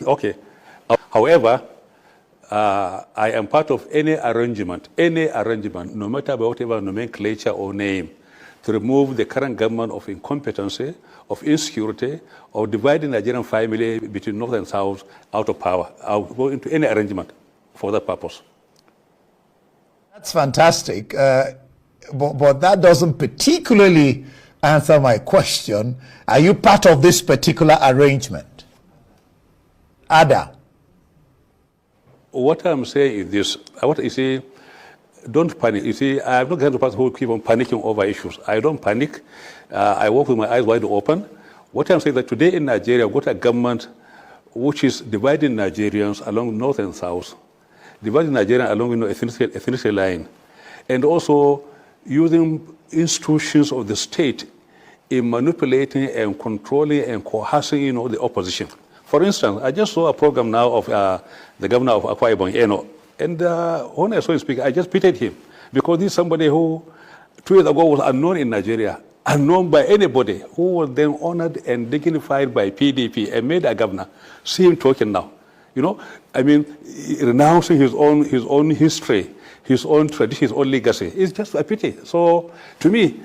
Okay. However, I am part of any arrangement, no matter whatever nomenclature or name, to remove the current government of incompetency, of insecurity, of dividing the Nigerian family between North and South out of power. I'll go into any arrangement for that purpose. That's fantastic. But that doesn't particularly answer my question. Are you part of this particular arrangement? Ada? What I'm saying is this. You see, don't panic. You see, I'm not going to person who keep on panicking over issues. I don't panic. I walk with my eyes wide open. What I'm saying is that today in Nigeria, we've got a government which is dividing Nigerians along North and South, dividing Nigeria along ethnicity line, and also using institutions of the state in manipulating and controlling and coercing, the opposition. For instance, I just saw a program now of the governor of Akwa Ibom, and when I saw him speak, I just pitied him, because he's somebody who 2 years ago was unknown in Nigeria, unknown by anybody, who was then honored and dignified by PDP and made a governor. See him talking now. Renouncing his own history, his own tradition, his own legacy. It's just a pity. So, to me,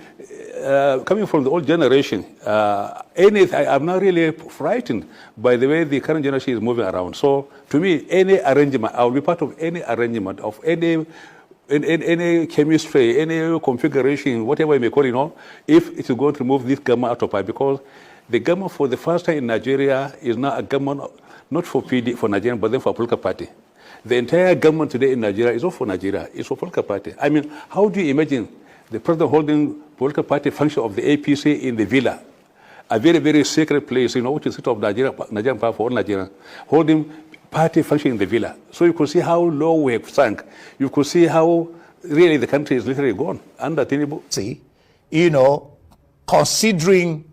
coming from the old generation, I'm not really frightened by the way the current generation is moving around. So, to me, any arrangement, I will be part of any arrangement of any chemistry, any configuration, whatever you may call it, if it is going to remove this government out of power, because the government for the first time in Nigeria is now a government not for Nigeria, but then for a political party. The entire government today in Nigeria is not for Nigeria, it's for political party. How do you imagine the president holding political party function of the APC in the villa, a very, very sacred place, which is the seat of Nigerian power for all Nigerians, holding party function in the villa. So you could see how low we have sunk. You could see how really the country is literally gone under Tinubu. See, considering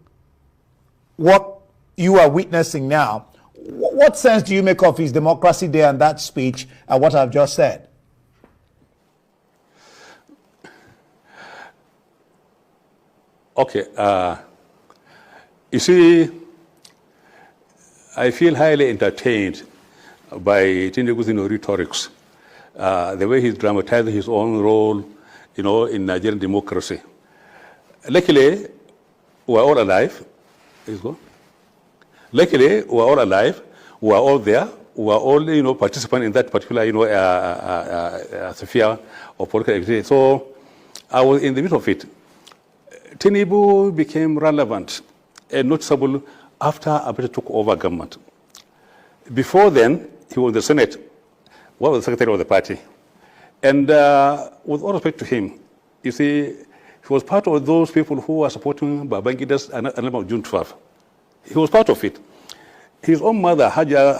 what you are witnessing now, what sense do you make of his Democracy Day and that speech and what I've just said? Okay. You see, I feel highly entertained by Tinubu's rhetorics, the way he's dramatizing his own role, in Nigerian democracy. Luckily, we're all alive. Please go. Luckily, we're all alive. We're all there. We're all, participant in that particular, sphere of political activity. So I was in the middle of it. Tinubu became relevant and noticeable after Abacha took over government. Before then, he was in the Senate, was the secretary of the party. And with all respect to him, you see, he was part of those people who were supporting Babangida's annulment of June 12. He was part of it. His own mother, Haja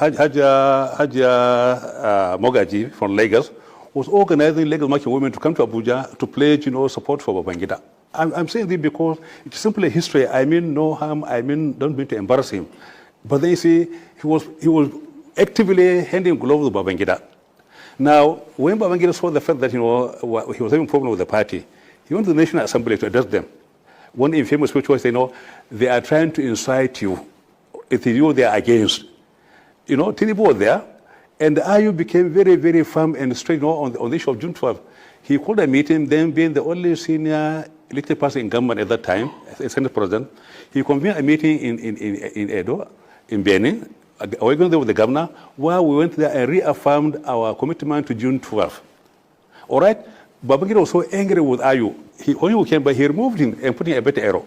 Mogaji from Lagos, was organizing Lagos marching women to come to Abuja to pledge, support for Babangida. I'm saying this because it's simply history. No harm. Don't mean to embarrass him. But then you see, he was actively handing gloves to Babangida. Now, when Babangida saw the fact that he was having a problem with the party, he went to the National Assembly to address them. One infamous speech was, they are trying to incite you. It is you they are against. Tinubu was there, and the IU became very, very firm and straight on the issue of June 12. He called a meeting, then being the only senior elected person in government at that time, as Senate President. He convened a meeting in Edo, in Benin, working there with the governor, where we went there and reaffirmed our commitment to June 12. All right? Babangida was so angry with IU. When he came by, he removed him and put in a better arrow.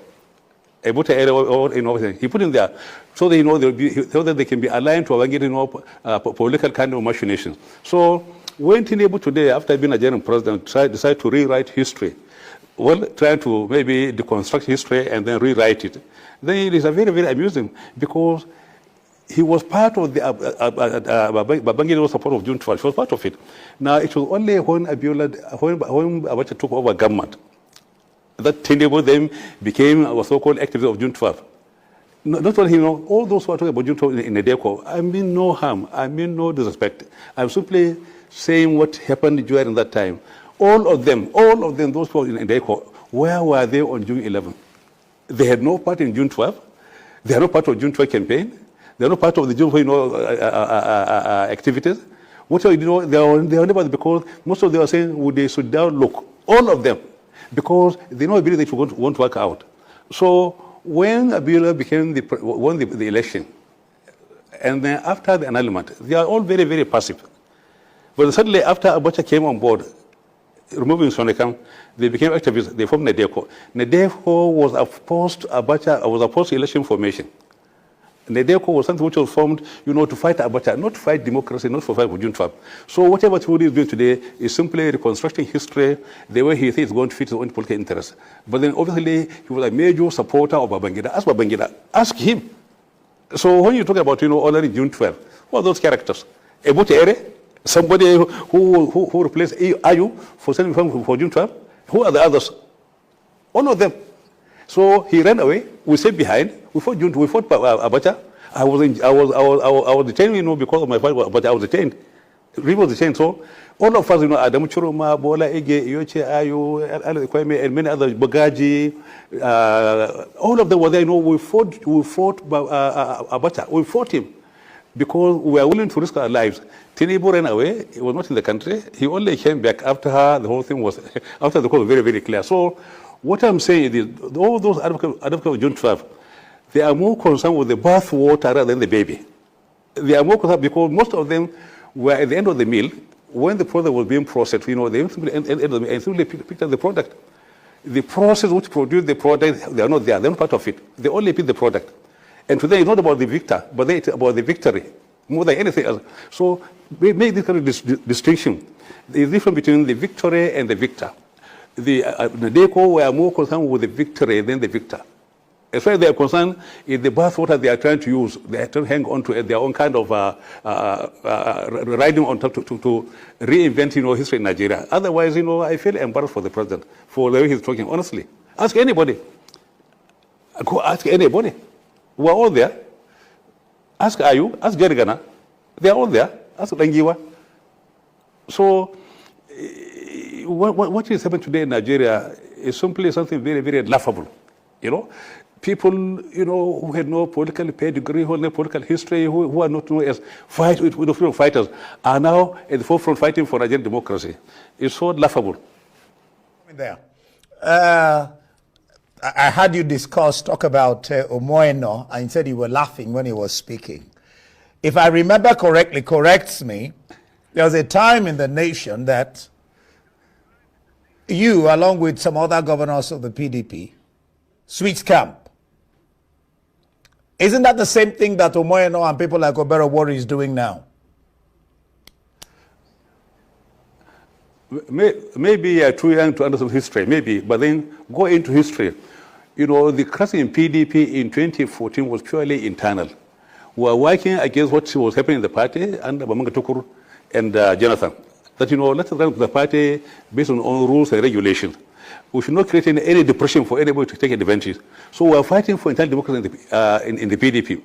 He put him there so that, so that they can be aligned to Babangida, political kind of machinations. So when Tinubu today, after being a Nigerian president, decided to rewrite history, trying to maybe deconstruct history and then rewrite it, then it is very, very amusing, because he was part of the Babangida support of June 12. He was part of it. Now, it was only when Abacha took over government that Tinubu then became a so-called activist of June 12. Not only all those who are talking about June 12 in Edeko, I mean no harm, I mean no disrespect. I'm simply saying what happened during that time. All of them, those who were in Edeko, where were they on June 11? They had no part in June 12. They had no part of June 12 campaign. They're not part of the June 4 activities. What you know, they are never, because most of them are saying they should now look, all of them, because they know ability that won't work out. So when Abiola won the election, and then after the annulment, they are all very, very passive. But suddenly, after Abacha came on board, removing Sonekam, they became activists. They formed NEDECO. NEDECO was opposed to election formation. NEDECO was something which was formed, to fight Abacha, not to fight democracy, not to fight June 12. So whatever Tinubu is doing today is simply reconstructing history the way he thinks it's going to fit his own political interests. But then obviously he was a major supporter of Babangida. Ask Babangida. Ask him. So when you talk about, honoring June 12, who are those characters? Ebute Ere? Somebody who replaced Ayu for June 12? Who are the others? All of them. So he ran away. We stayed behind. We fought Abacha. I was detained, because of my fight with Abacha. I was detained. He was detained. So all of us, Adamu Churuma, Bola Ege, Yoche Ayu, Kwame, and many others, Bagaji, all of them were there. We fought Abacha. We fought him because we were willing to risk our lives. Tinubu ran away. He was not in the country. He only came back after the whole thing was, after the call was very, very clear. So what I'm saying is, all those advocates of June 12, they are more concerned with the bath water rather than the baby. They are more concerned because most of them were at the end of the meal. When the product was being processed, they simply picked up the product. The process which produced the product, they are not there. They're not part of it. They only pick the product. And today it's not about the victor, but it's about the victory more than anything else. So we make this kind of distinction. There is difference between the victory and the victor. The NEDECO were more concerned with the victory than the victor. As far as they are concerned, in the bathwater they are trying to use, they are trying to hang on to their own kind of riding on top to reinvent, history in Nigeria. Otherwise, I feel embarrassed for the president, for the way he's talking, honestly. Ask anybody. Go ask anybody. We're all there. Ask Ayu, ask Jerigana. They're all there. Ask Langiwa. So, what is happening today in Nigeria is simply something very, very laughable. People, who had no political pedigree, who had no political history, who are not known as freedom fighters, are now at the forefront fighting for Nigerian democracy. It's so laughable. There. I had you talk about Omoeno, and you said you were laughing when he was speaking. If I remember correctly, corrects me, there was a time in the nation that you, along with some other governors of the PDP, switched camp. Isn't that the same thing that Omoeno and people like Obero Wari is doing now? Maybe you're too young to understand history, maybe, but then go into history. The crisis in PDP in 2014 was purely internal. We were working against what was happening in the party under Bamanga Tukur and Jonathan. That, let's run the party based on rules and regulations. We should not create any depression for anybody to take advantage. So we are fighting for internal democracy in the PDP.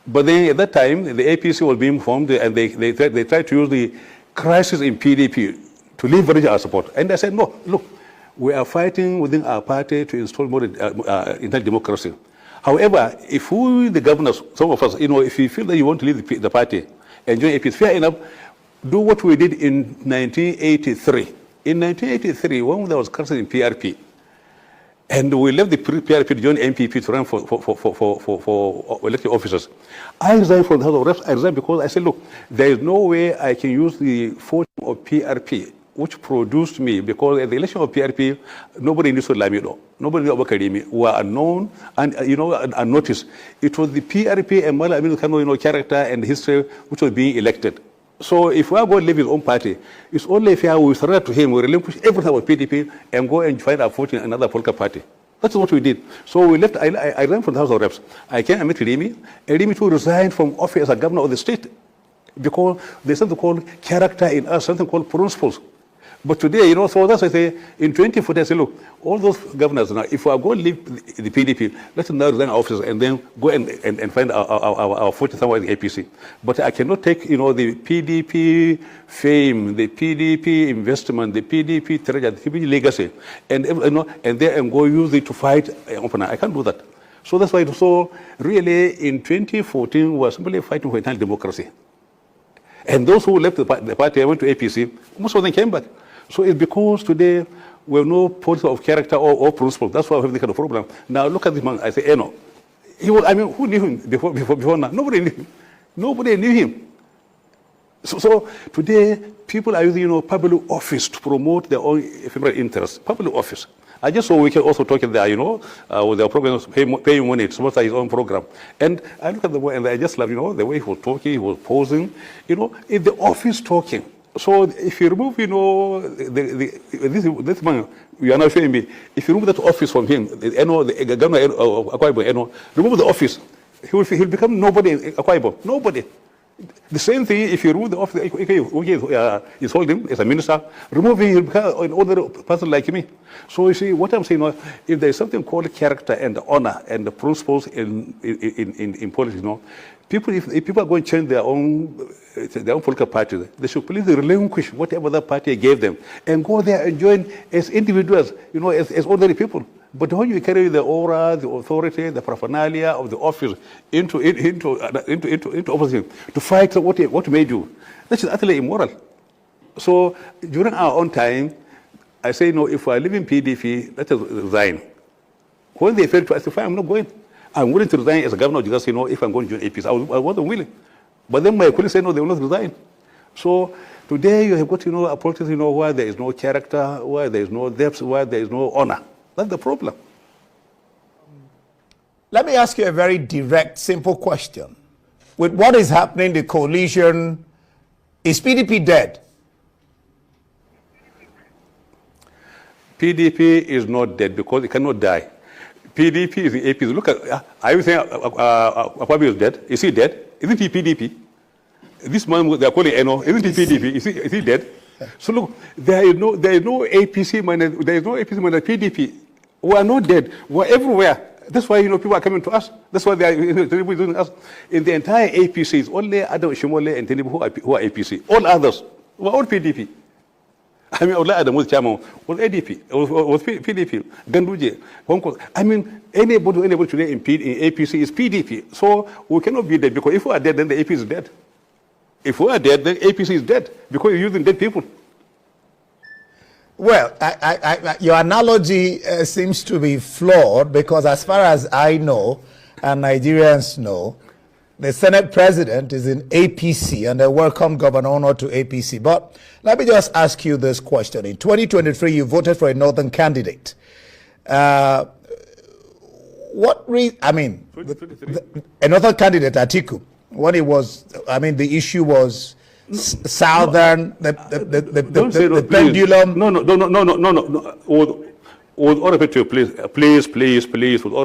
But then at that time, the APC was being formed, and they tried to use the crisis in PDP to leverage our support. And I said, no, look, we are fighting within our party to install more internal democracy. However, if we, the governors, some of us, if you feel that you want to leave the party and join APC, fair enough, do what we did in 1983. In 1983, when there was crisis in PRP, and we left the PRP to join MPP to run for elected officers, I resigned from the House of Reps. I resigned because I said, look, there is no way I can use the fortune of PRP, which produced me, because at the election of PRP, nobody knew Lamido, nobody knew Abakarimi, who are unknown and unnoticed. It was the PRP and Mala Aminu character and history which was being elected. So if we are going to leave his own party, it's only fair we surrender to him, we relinquish everything about PDP and go and find our fortune in another political party. That's what we did. So we left, I ran from the House of Reps. I came and met Rimi, and Rimi too resigned from office as a governor of the state because there's something called character in us, something called principles. But today, so that's why I say, in 2014, I say, look, all those governors now, if we are going to leave the PDP, let's now resign our offices and then go and find our fortune somewhere in the APC. But I cannot take, the PDP fame, the PDP investment, the PDP treasure, the PDP legacy, and then go use it to fight an opponent. I can't do that. So that's why, so really in 2014, we were simply fighting for internal democracy. And those who left the party and went to APC, most of them came back. So it's because today we have no policy of character or principle. That's why we have this kind of problem. Now look at this man, I say, Eno. He was, I mean, who knew him before now? Nobody knew him. Nobody knew him. So today, people are using, public office to promote their own ephemeral interests. Public office. I just saw we can also talking there, with their programs, paying money to sponsor his own program. And I look at the way, and I just love, the way he was talking, he was posing, in the office talking. So if you remove, this man, you are now showing me, if you remove that office from him, the governor of Akwa Ibom, remove the office, he'll become nobody in Akwa Ibom. Nobody. The same thing, if you remove the office, he's holding as a minister, remove him, he'll become an ordinary person like me. So you see, what I'm saying, if there's something called character and honor and the principles in politics, people, if people are going to change their own political parties, they should please relinquish whatever that party gave them and go there and join as individuals, as ordinary people. But when you carry the aura, the authority, the paraphernalia of the office into opposition to fight what made you, that is utterly immoral. So during our own time, I say, if I live in PDP, let us resign. When they failed to, I say, fine, I'm not going. I'm willing to resign as a governor just if I'm going to join APC. I wasn't willing. But then my colleagues say, no, they will not resign. So today you have got, a politics, where there is no character, where there is no depth, where there is no honor. That's the problem. Let me ask you a very direct, simple question. With what is happening, the coalition, is PDP dead? PDP is not dead because it cannot die. PDP is the APC. Look at, are you saying Akwabi is dead? Is he dead? Isn't he PDP? This man they are calling Eno, isn't he PDP? Is he dead? So look, there is no APC minus PDP. We are not dead. We are everywhere. That's why people are coming to us. That's why they are doing us. In the entire APC, it's only Adam Shimole and Tinubu who are APC. All others were all PDP. I mean, Allah Adam was chairman, was ADP, was PDP, Ganduje, Hong Kong. I mean, anybody today in APC is PDP. So we cannot be dead because if we are dead, then the APC is dead. If we are dead, then APC is dead because you're using dead people. Well, your analogy seems to be flawed because as far as I know, and Nigerians know, the Senate president is in APC and they welcome Governor Ono to APC. But let me just ask you this question. In 2023, you voted for a northern candidate. Another candidate, Atiku, when it was, the issue was southern, the pendulum. No. With all respect to you, please, with all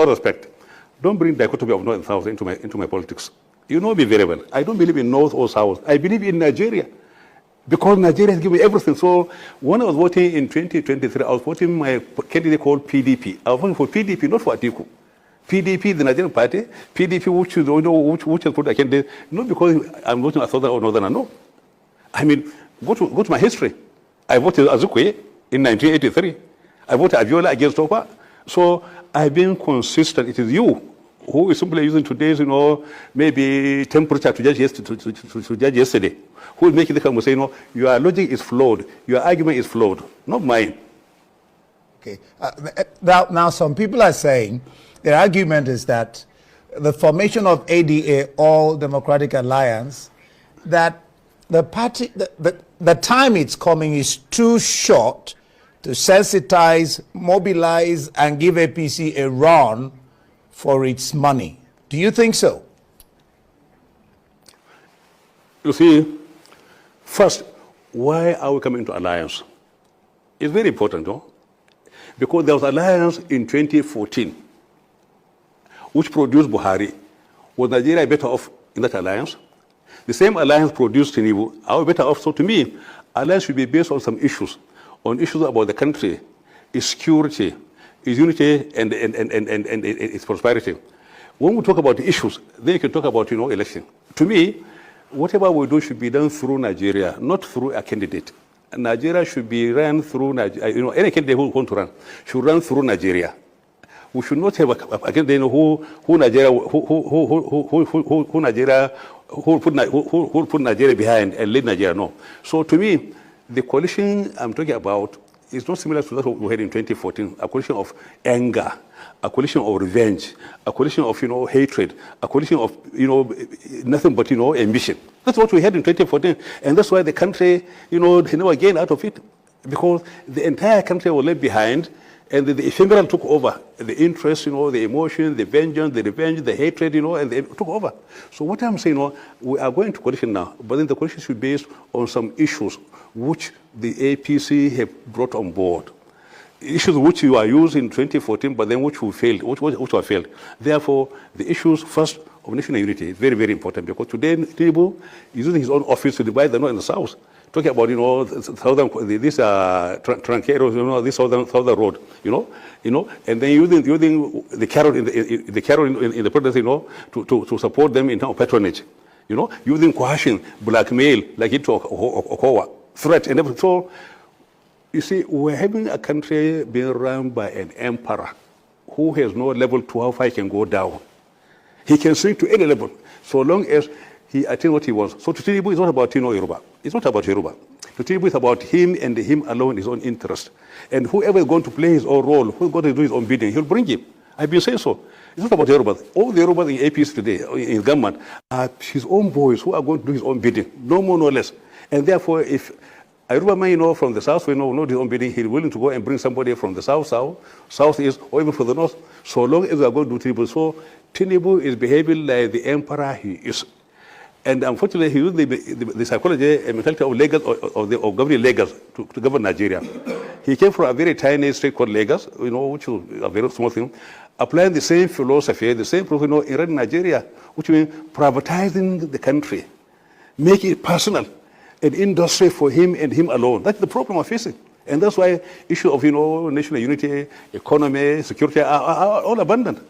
respect, don't bring dichotomy of North and South into my politics. You know me very well. I don't believe in North or South. I believe in Nigeria. Because Nigeria has given me everything. So when I was voting in 2023, I was voting my candidate called PDP. I was voting for PDP, not for Atiku. PDP, the Nigerian party, PDP, which has put a candidate, not because I'm voting a Southern or Northern, no. I mean, go to my history. I voted Azukwe in 1983. I voted Abiola against Topa. So I've been consistent. It is you who is simply using today's, maybe temperature to judge yesterday, who is making the comment say, your logic is flawed, your argument is flawed, not mine. Okay. Now some people are saying the argument is that the formation of ADA, All Democratic Alliance, that the party, the time it's coming is too short to sensitize, mobilize, and give APC a run for its money. Do you think so? You see, first, why are we coming into alliance? It's very important, no? Because there was alliance in 2014, which produced Buhari. Was Nigeria better off in that alliance? The same alliance produced Tinubu. Are we better off? So to me, alliance should be based on some issues, on issues about the country, its security, its unity, and its prosperity. When we talk about the issues, then you can talk about, election. To me, whatever we do should be done through Nigeria, not through a candidate. Nigeria should be run through Nigeria. Any candidate who wants to run should run through Nigeria. We should not have again, you know, who Nigeria, who Nigeria, who put Nigeria behind and lead Nigeria. No. So to me, the coalition I'm talking about is not similar to that we had in 2014. A coalition of anger, a coalition of revenge, a coalition of, you know, hatred, a coalition of, you know, nothing but, you know, ambition. That's what we had in 2014, and that's why the country, you know, never gained out of it, because the entire country was left behind, and the ephemeral took over. The interest, you know, the emotion, the vengeance, the revenge, the hatred, you know, and they took over. So what I'm saying, you know, we are going to coalition now, but then the coalition should be based on some issues which the APC have brought on board. Issues which you are used in 2014, but then which we failed, which were failed. Therefore, the issues first of national unity is very, very important, because today Tinubu is using his own office to divide the north and the south. Talking about, you know, southern, this Tranqueros, you know, this southern road, you know, and then using the carrot in the protest, you know, to support them in terms of patronage, you know, using coercion, blackmail, like it to Okowa, threat, and everything. So, you see, we're having a country being run by an emperor who has no level to how far he can go down. He can sink to any level, so long as he attains what he wants. So to Tinubu, it's not about Yoruba. It's not about Yoruba. To Tinubu, it's about him and him alone, his own interest. And whoever is going to play his own role, who's going to do his own bidding, he'll bring him. I've been saying so. It's not about Yoruba. All the Yoruba in APC today, in government, are his own boys who are going to do his own bidding, no more, no less. And therefore, if a Yoruba man, you know, from the south, we know his own bidding, he's willing to go and bring somebody from the southeast, or even from the north, so long as we are going to do Tinubu. So Tinubu is behaving like the emperor he is. And unfortunately, he used the psychology and mentality of Lagos, of governing Lagos to govern Nigeria. He came from a very tiny state called Lagos, you know, which is a very small thing, applying the same philosophy, the same principle, you know, in running Nigeria, which means privatizing the country, make it personal, an industry for him and him alone. That's the problem we're facing. And that's why issues of, you know, national unity, economy, security are all abundant.